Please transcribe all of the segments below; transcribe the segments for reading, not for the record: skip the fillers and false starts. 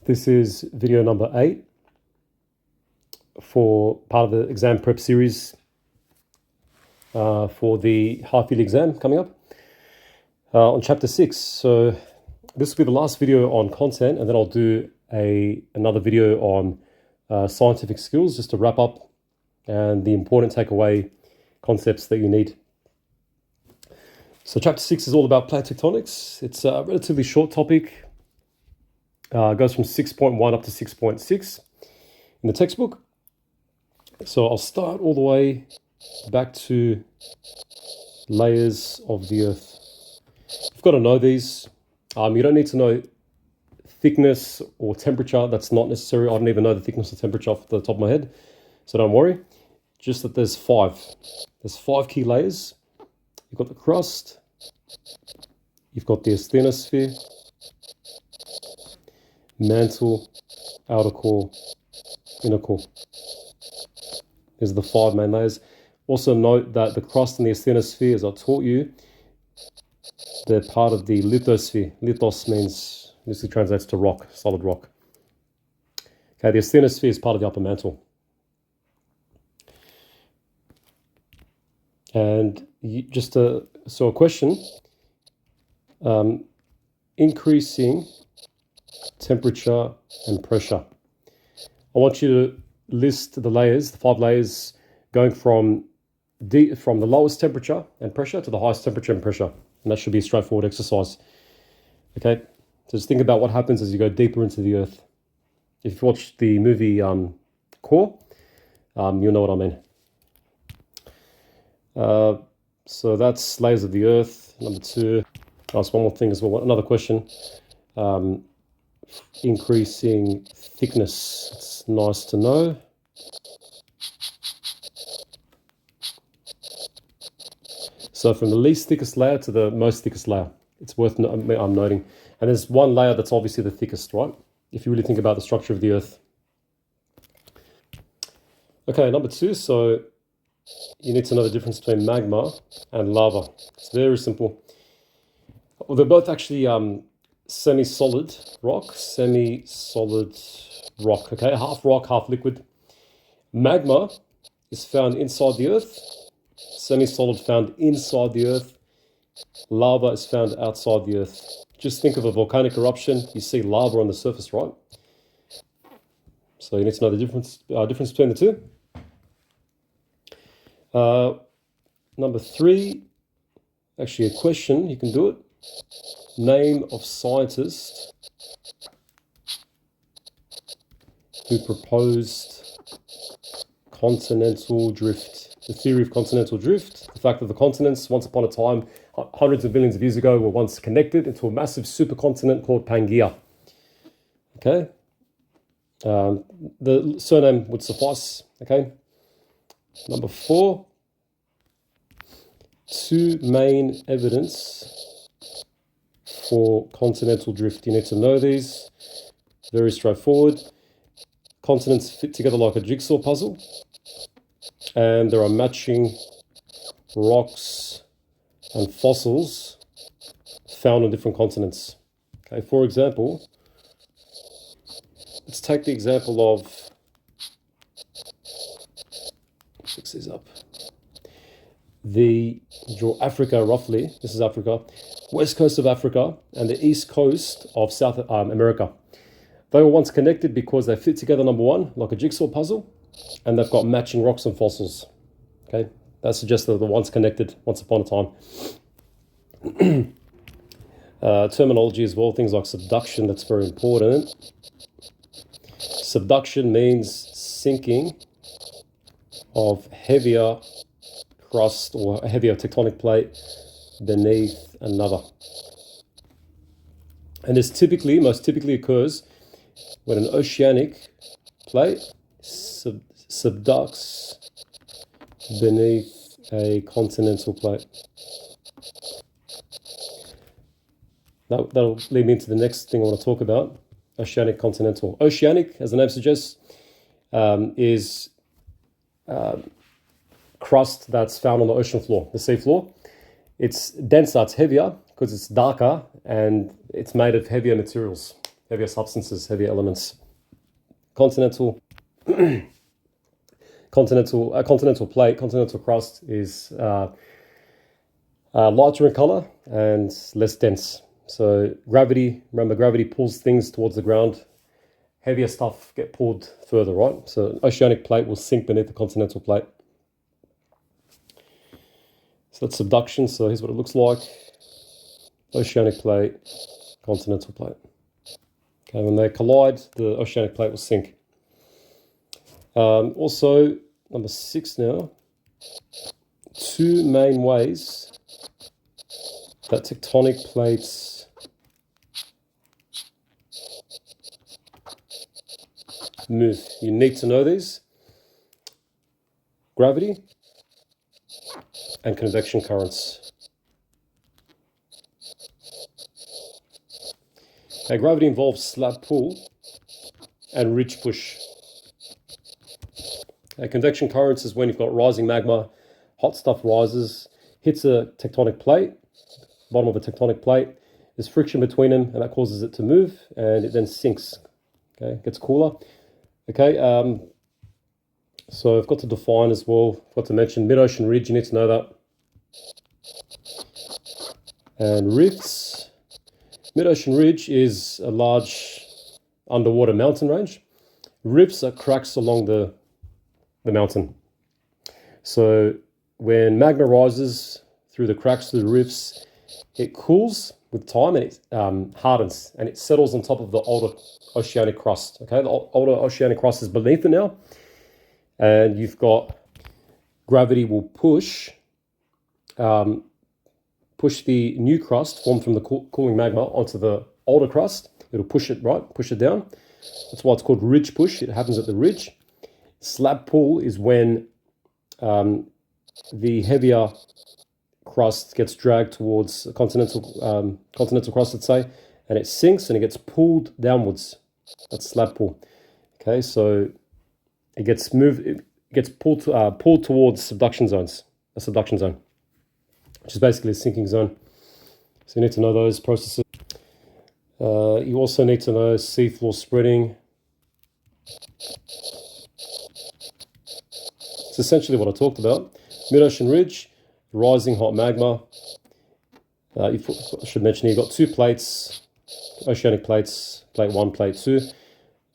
This is video number 8 for part of the exam prep series for the half-yearly exam coming up on chapter 6. So this will be the last video on content, and then I'll do another video on scientific skills just to wrap up and the important takeaway concepts that you need. So chapter 6 is all about plate tectonics. It's a relatively short topic. It goes from 6.1 up to 6.6 in the textbook. So I'll start all the way back to layers of the earth. You've got to know these. You don't need to know thickness or temperature. That's not necessary. I don't even know the thickness or temperature off the top of my head, so don't worry. Just that there's 5. There's 5 key layers. You've got the crust. You've got the asthenosphere, mantle, outer core, inner core. These are the 5 main layers. Also note that the crust and the asthenosphere, as I taught you, they're part of the lithosphere. Lithos means, this translates to rock, solid rock. Okay, the asthenosphere is part of the upper mantle. And so a question, increasing temperature and pressure. I want you to list the layers, the 5 layers, going from the lowest temperature and pressure to the highest temperature and pressure. And that should be a straightforward exercise. Okay, so just think about what happens as you go deeper into the earth. If you watch the movie Core, you'll know what I mean. So that's layers of the earth. Number 2. I'll ask one more thing as well. Another question. Increasing thickness. It's nice to know. So from the least thickest layer to the most thickest layer, it's worth noting. And there's one layer that's obviously the thickest, right? If you really think about the structure of the earth. Okay, number 2. So you need to know the difference between magma and lava. It's very simple. Well, they're both actually semi-solid rock, okay? Half rock, half liquid. Magma is found inside the earth. Semi-solid found inside the earth. Lava is found outside the earth. Just think of a volcanic eruption. You see lava on the surface, right? So you need to know the difference between the two. Number 3, actually a question, you can do it. Name of scientist who proposed continental drift. The theory of continental drift, the fact that the continents, once upon a time, hundreds of billions of years ago, were once connected into a massive supercontinent called Pangaea. Okay? The surname would suffice. Okay? Number 4, 2 main evidence for continental drift. You need to know these. Very straightforward. Continents fit together like a jigsaw puzzle, and there are matching rocks and fossils found on different continents. Okay, for example, let's take the example of, fix these up. Draw Africa roughly. This is Africa. West coast of Africa and the east coast of South America. They were once connected because they fit together, number 1, like a jigsaw puzzle, and they've got matching rocks and fossils. Okay, that suggests that they're once connected, once upon a time. Terminology as well, things like subduction, that's very important. Subduction means sinking of heavier crust or a heavier tectonic plate beneath another. And this most typically occurs when an oceanic plate subducts beneath a continental plate. That'll lead me into the next thing I want to talk about, oceanic continental. Oceanic, as the name suggests, is crust that's found on the ocean floor, the sea floor. It's denser, it's heavier because it's darker and it's made of heavier materials. heavier substances, heavier elements. Continental plate, continental crust is lighter in color and less dense. So gravity, remember gravity pulls things towards the ground. Heavier stuff get pulled further, right? So oceanic plate will sink beneath the continental plate. So that's subduction. So here's what it looks like. Oceanic plate, continental plate. Okay, when they collide, the oceanic plate will sink. Also, number 6 now. 2 main ways that tectonic plates move. You need to know these. Gravity and convection currents. Okay, gravity involves slab pull and ridge push. Okay, convection currents is when you've got rising magma, hot stuff rises, hits a tectonic plate, bottom of a tectonic plate. There's friction between them, and that causes it to move, and it then sinks. Okay, gets cooler. Okay, so I've got to define as well. I've got to mention mid-ocean ridge. You need to know that. And rifts. Mid-ocean ridge is a large underwater mountain range. Rifts are cracks along the mountain. So when magma rises through the cracks, through the rifts, it cools with time and it hardens and it settles on top of the older oceanic crust. Okay, the older oceanic crust is beneath it now, and you've got gravity will push the new crust formed from the cooling magma onto the older crust. It'll push it down. That's why it's called ridge push. It happens at the ridge. Slab pull is when the heavier crust gets dragged towards continental crust, let's say, and it sinks and it gets pulled downwards. That's slab pull. Okay, so it gets pulled towards subduction zones, a subduction zone, which is basically a sinking zone. So you need to know those processes. You also need to know seafloor spreading. It's essentially what I talked about. Mid-ocean ridge, rising hot magma. I should mention you've got 2 plates, oceanic plates, plate 1, plate 2.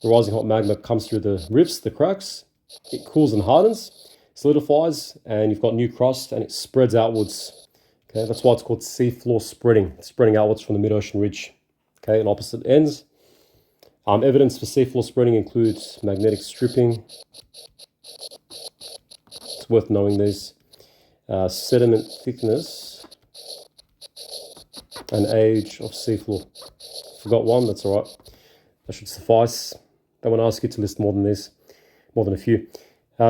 The rising hot magma comes through the rifts, the cracks. It cools and hardens, solidifies, and you've got new crust, and it spreads outwards. Okay, that's why it's called seafloor spreading. It's spreading outwards from the mid-ocean ridge. Okay, and opposite ends. Evidence for seafloor spreading includes magnetic stripping. It's worth knowing these. Sediment thickness and age of seafloor. Forgot one, that's all right. That should suffice. Don't want to ask you to list more than these, more than a few.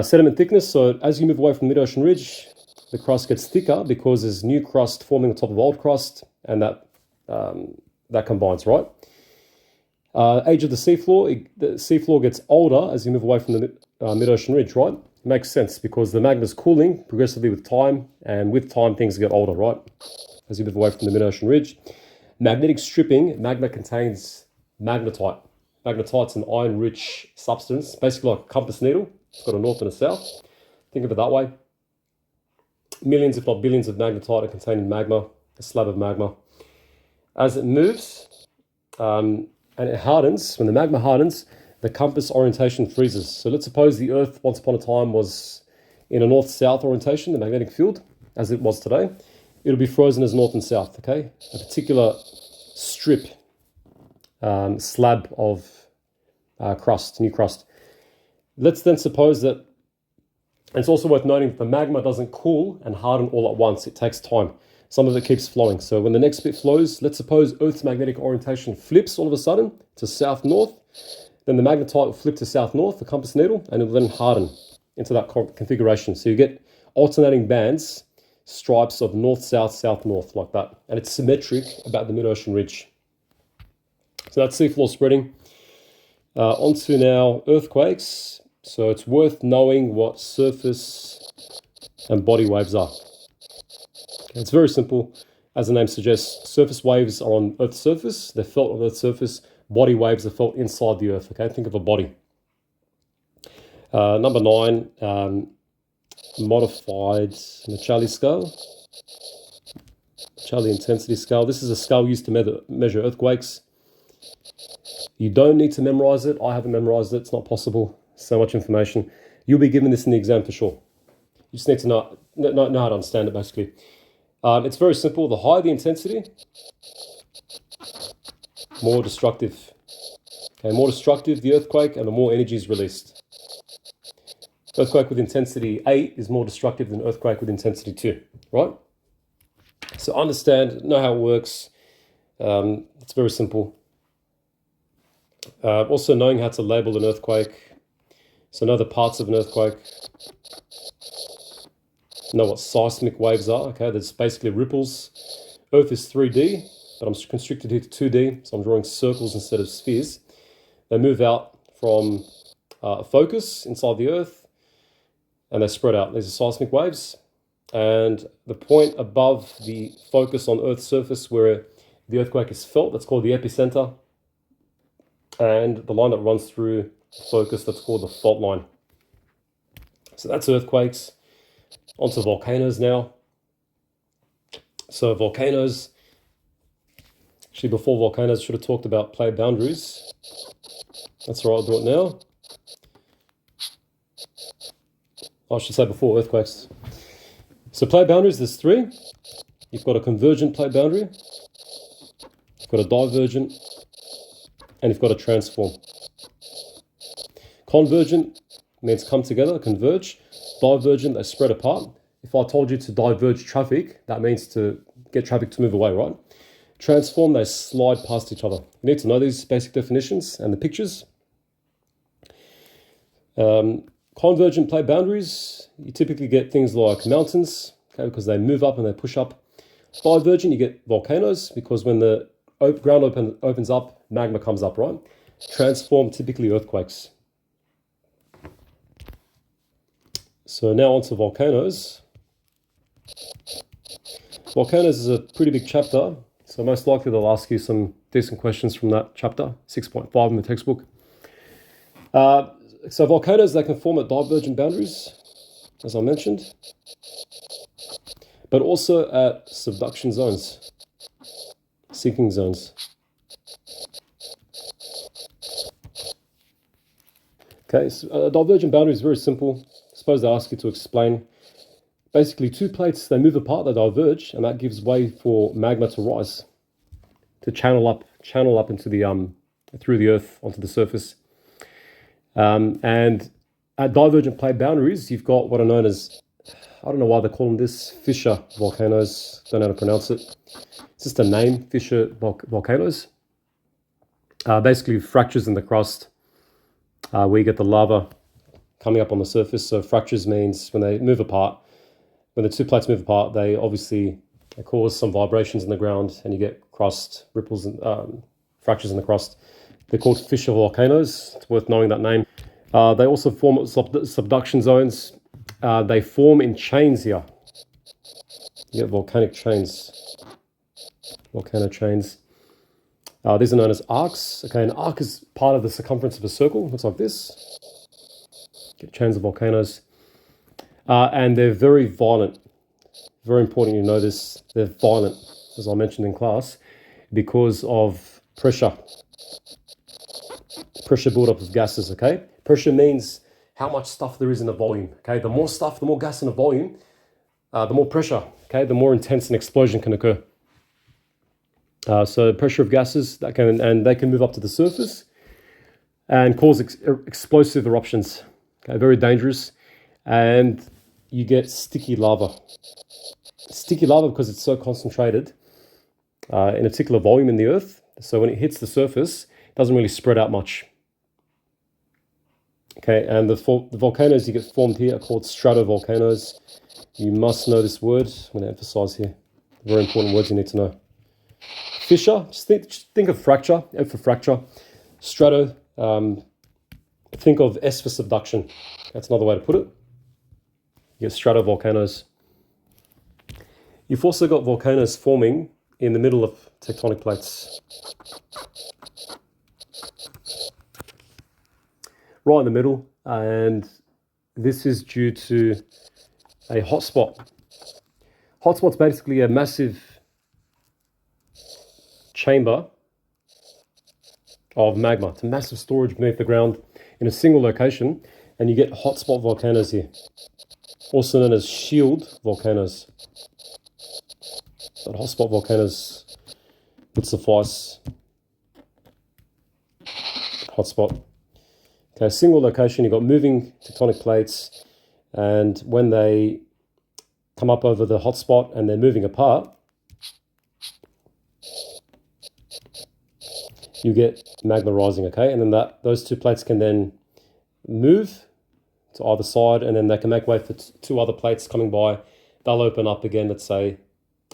Sediment thickness, so as you move away from the mid-ocean ridge, the crust gets thicker because there's new crust forming on top of old crust, and that combines, right? Age of the seafloor gets older as you move away from the mid-ocean ridge, right? It makes sense because the magma's cooling progressively with time, and with time things get older, right? As you move away from the mid-ocean ridge. Magnetic stripping, magma contains magnetite. Magnetite's an iron-rich substance, basically like a compass needle. It's got a north and a south. Think of it that way. Millions, if not billions, of magnetite are contained in magma, a slab of magma. As it moves and it hardens, when the magma hardens, the compass orientation freezes. So let's suppose the Earth once upon a time was in a north-south orientation, the magnetic field, as it was today. It'll be frozen as north and south, okay? A particular strip, slab of crust, new crust. Let's then suppose that, and it's also worth noting that the magma doesn't cool and harden all at once. It takes time. Some of it keeps flowing. So when the next bit flows, let's suppose Earth's magnetic orientation flips all of a sudden to south-north. Then the magnetite will flip to south-north, the compass needle, and it'll then harden into that configuration. So you get alternating bands, stripes of north-south, south-north, like that. And it's symmetric about the mid-ocean ridge. So that's seafloor spreading. Onto now earthquakes. So it's worth knowing what surface and body waves are. Okay, it's very simple. As the name suggests, surface waves are on Earth's surface. They're felt on Earth's surface. body waves are felt inside the earth. Okay, think of a body. Number 9, modified Michelli scale. Michelli intensity scale. This is a scale used to measure earthquakes. You don't need to memorize it. I haven't memorized it. It's not possible. So much information. You'll be given this in the exam for sure. You just need to know how to understand it, basically. It's very simple. The higher the intensity, more destructive. Okay, more destructive the earthquake, and the more energy is released. Earthquake with intensity 8 is more destructive than earthquake with intensity 2, right? So understand, know how it works. It's very simple. Also knowing how to label an earthquake. So know the parts of an earthquake. Know what seismic waves are. Okay, there's basically ripples. Earth is 3D, but I'm constricted here to 2D, so I'm drawing circles instead of spheres. They move out from a focus inside the Earth, and they spread out. These are seismic waves, and the point above the focus on Earth's surface where the earthquake is felt, that's called the epicenter, and the line that runs through the focus, that's called the fault line. So that's earthquakes. Onto volcanoes now. So volcanoes, actually before volcanoes, should have talked about plate boundaries. That's all right, I'll do it now. I should say before earthquakes. So plate boundaries, there's 3. You've got a convergent plate boundary, you've got a divergent, and you've got a transform. Convergent means come together, converge. Divergent, they spread apart. If I told you to diverge traffic, that means to get traffic to move away, right? Transform, they slide past each other. You need to know these basic definitions and the pictures. Convergent plate boundaries, you typically get things like mountains, okay, because they move up and they push up. Divergent, you get volcanoes, because when the ground opens up, magma comes up, right? Transform, typically earthquakes. So now onto volcanoes. Volcanoes is a pretty big chapter, so most likely they'll ask you some decent questions from that chapter, 6.5 in the textbook. So volcanoes, they can form at divergent boundaries, as I mentioned, but also at subduction zones, sinking zones. Okay, so divergent boundary is very simple. Suppose they ask you to explain. Basically, 2 plates, they move apart, they diverge, and that gives way for magma to rise, to channel up into the through the earth onto the surface. And at divergent plate boundaries, you've got what are known as, I don't know why they call them this, fissure volcanoes. Don't know how to pronounce it. It's just a name, fissure volcanoes. Basically, fractures in the crust where you get the lava coming up on the surface. So fractures means when they move apart, when the 2 plates move apart, they obviously cause some vibrations in the ground, and you get crust, ripples, and fractures in the crust. They're called fissure volcanoes. It's worth knowing that name. They also form subduction zones. They form in chains here. You get volcanic chains. Volcano chains. These are known as arcs. Okay, an arc is part of the circumference of a circle. Looks like this. Get chains of volcanoes. And they're very violent. Very important you know this. They're violent, as I mentioned in class, because of pressure. Pressure buildup of gases, okay? Pressure means how much stuff there is in a volume, okay? The more stuff, the more gas in a volume, the more pressure, okay? The more intense an explosion can occur. So pressure of gases, they can move up to the surface and cause explosive eruptions, okay? Very dangerous. And you get sticky lava. Sticky lava because it's so concentrated in a particular volume in the earth. So when it hits the surface, it doesn't really spread out much. Okay, and the volcanoes you get formed here are called stratovolcanoes. You must know this word. I'm going to emphasize here. Very important words you need to know. Fissure, just think of fracture, F for fracture. Strato, think of S for subduction. That's another way to put it. You get stratovolcanoes. You've also got volcanoes forming in the middle of tectonic plates. right in the middle, and this is due to a hotspot. Hotspot's basically a massive chamber of magma. It's a massive storage beneath the ground in a single location, and you get hotspot volcanoes here, also known as shield volcanoes. But hotspot volcanoes would suffice. Hotspot. Okay, single location, you've got moving tectonic plates, and when they come up over the hotspot and they're moving apart, you get magma rising, okay? And then those two plates can then move to either side, and then they can make way for two other plates coming by. They'll open up again, let's say,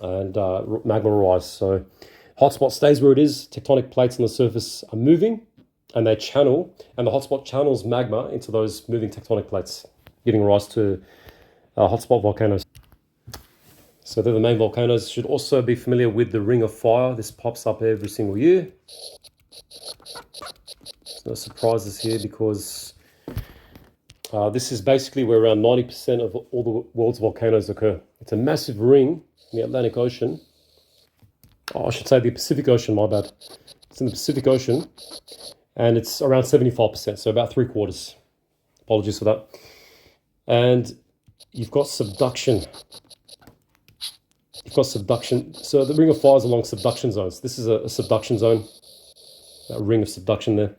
and magma will rise. So hotspot stays where it is. Tectonic plates on the surface are moving, and they channel, and the hotspot channels magma into those moving tectonic plates, giving rise to hotspot volcanoes. So they're the main volcanoes. Should also be familiar with the Ring of Fire. This pops up every single year. There's no surprises here, because this is basically where around 90% of all the world's volcanoes occur. It's a massive ring in the Atlantic Ocean. Oh, I should say the Pacific Ocean, my bad. It's in the Pacific Ocean, and it's around 75%, so about 3/4. Apologies for that. And you've got subduction. You've got subduction. So the Ring of Fire is along subduction zones. This is a subduction zone, a ring of subduction there.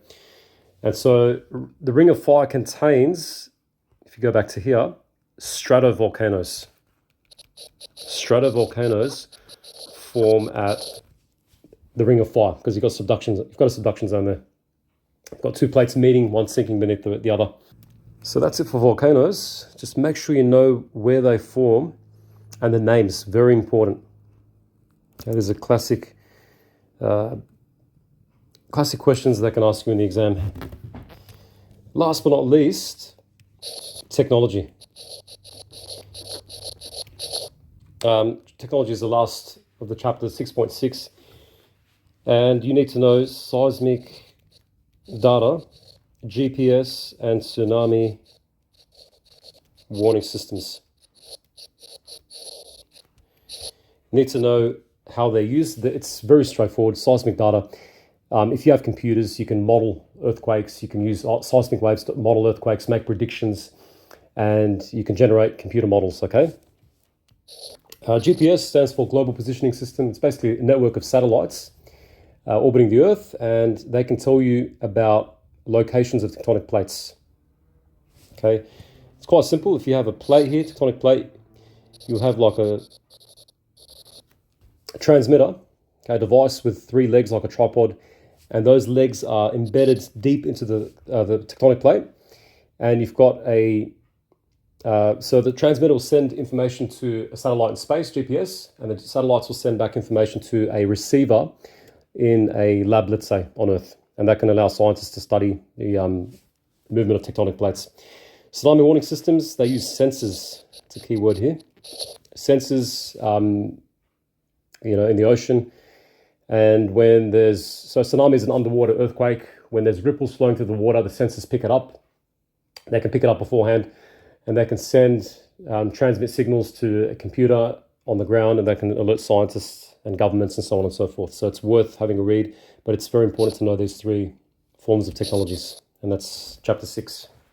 And so the Ring of Fire contains, if you go back to here, stratovolcanoes. Stratovolcanoes form at the Ring of Fire because you've got a subduction zone there. You've got two plates meeting, one sinking beneath the other. So that's it for volcanoes. Just make sure you know where they form and the names, very important. Okay, there's a classic questions they can ask you in the exam. Last but not least, technology. Technology is the last of the chapter 6.6, and you need to know seismic data, GPS, and tsunami warning systems. You need to know how they're used. It's very straightforward. Seismic data. If you have computers, you can model earthquakes. You can use seismic waves to model earthquakes, make predictions, and you can generate computer models, okay? GPS stands for Global Positioning System. It's basically a network of satellites orbiting the Earth, and they can tell you about locations of tectonic plates, okay? It's quite simple. If you have a plate here, tectonic plate, you'll have like a transmitter, okay, a device with three legs like a tripod, and those legs are embedded deep into the tectonic plate, and you've got so the transmitter will send information to a satellite in space, GPS, and the satellites will send back information to a receiver in a lab, let's say, on Earth, and that can allow scientists to study the movement of tectonic plates. Tsunami warning systems, they use sensors. It's a key word here. Sensors, in the ocean. And so tsunami is an underwater earthquake. When there's ripples flowing through the water, the sensors pick it up. They can pick it up beforehand, and they can transmit signals to a computer on the ground, and they can alert scientists and governments and so on and so forth. So it's worth having a read, but it's very important to know these three forms of technologies. And that's chapter 6.